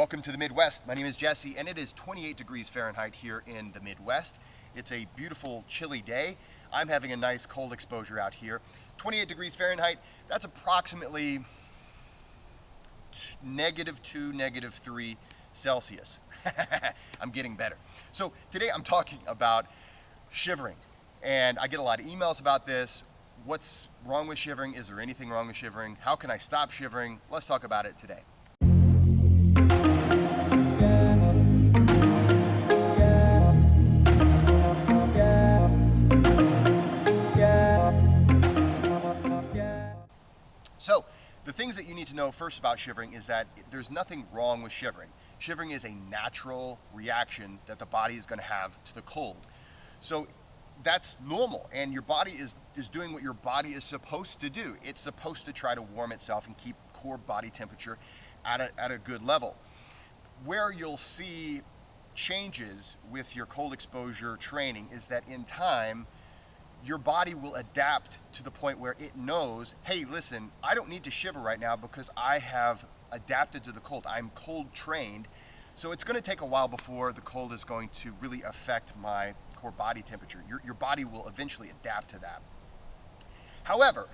Welcome to the Midwest. My name is Jesse, and it is 28 degrees Fahrenheit here in the Midwest. It's a beautiful, chilly day. I'm having a nice cold exposure out here. 28 degrees Fahrenheit, that's approximately -2, -3 Celsius. I'm getting better. So today I'm talking about shivering, and I get a lot of emails about this. What's wrong with shivering? Is there anything wrong with shivering? How can I stop shivering? Let's talk about it today. So, the things that you need to know first about shivering is that there's nothing wrong with shivering. Shivering is a natural reaction that the body is going to have to the cold. So that's normal, and your body is doing what your body is supposed to do. It's supposed to try to warm itself and keep core body temperature at a good level. Where you'll see changes with your cold exposure training is that in time, your body will adapt to the point where it knows, hey, listen, I don't need to shiver right now because I have adapted to the cold. I'm cold trained. So it's going to take a while before the cold is going to really affect my core body temperature. Your body will eventually adapt to that. However,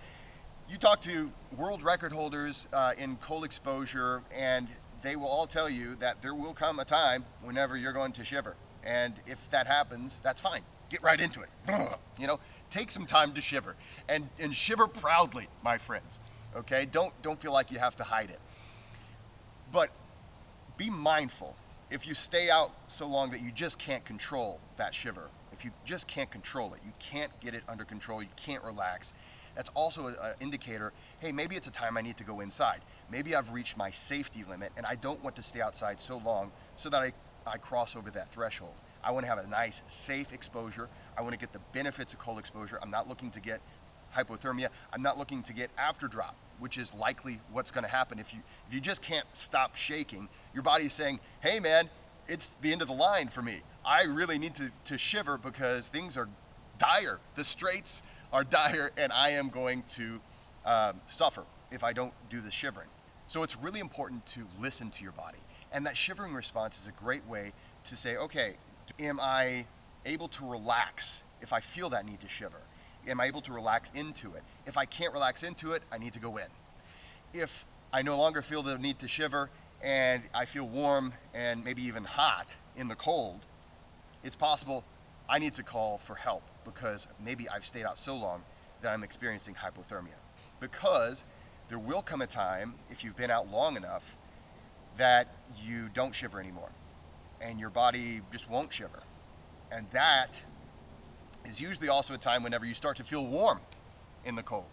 you talk to world record holders in cold exposure, and they will all tell you that there will come a time whenever you're going to shiver. And if that happens, that's fine. Get right into it. You know, take some time to shiver and shiver proudly, my friends. Okay, don't feel like you have to hide it. But be mindful if you stay out so long that you just can't control that shiver. If you just can't control it, you can't get it under control, you can't relax. That's also an indicator, hey, maybe it's a time I need to go inside. Maybe I've reached my safety limit and I don't want to stay outside so long so that I cross over that threshold. I want to have a nice, safe exposure. I want to get the benefits of cold exposure. I'm not looking to get hypothermia. I'm not looking to get after drop, which is likely what's going to happen. If you just can't stop shaking, your body is saying, hey man, it's the end of the line for me. I really need to shiver because things are dire. The straits are dire, and I am going to suffer if I don't do the shivering. So it's really important to listen to your body. And that shivering response is a great way to say, okay, am I able to relax if I feel that need to shiver? Am I able to relax into it? If I can't relax into it, I need to go in. If I no longer feel the need to shiver and I feel warm and maybe even hot in the cold, it's possible I need to call for help because maybe I've stayed out so long that I'm experiencing hypothermia. Because there will come a time, if you've been out long enough, that you don't shiver anymore and your body just won't shiver. And that is usually also a time whenever you start to feel warm in the cold.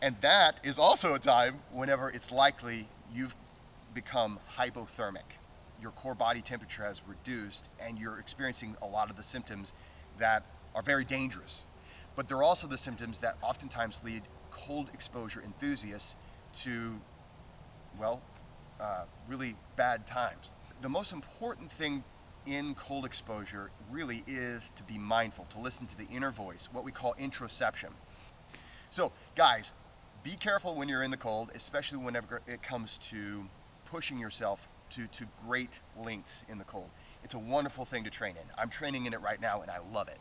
And that is also a time whenever it's likely you've become hypothermic. Your core body temperature has reduced and you're experiencing a lot of the symptoms that are very dangerous. But they're also the symptoms that oftentimes lead cold exposure enthusiasts to, well, really bad times. The most important thing in cold exposure really is to be mindful, to listen to the inner voice, what we call introception. So guys, be careful when you're in the cold, especially whenever it comes to pushing yourself to great lengths in the cold. It's a wonderful thing to train in. I'm training in it right now and I love it.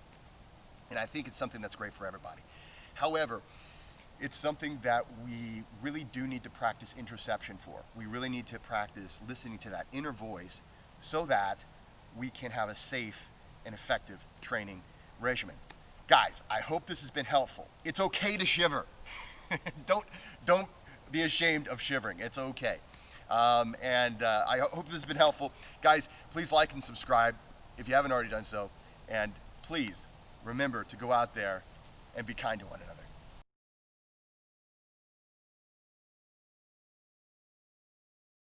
And I think it's something that's great for everybody. However, it's something that we really do need to practice introception for. We really need to practice listening to that inner voice so that we can have a safe and effective training regimen. Guys, I hope this has been helpful. It's okay to shiver. Don't be ashamed of shivering. It's okay. I hope this has been helpful. Guys, please like and subscribe if you haven't already done so. And please remember to go out there and be kind to one another.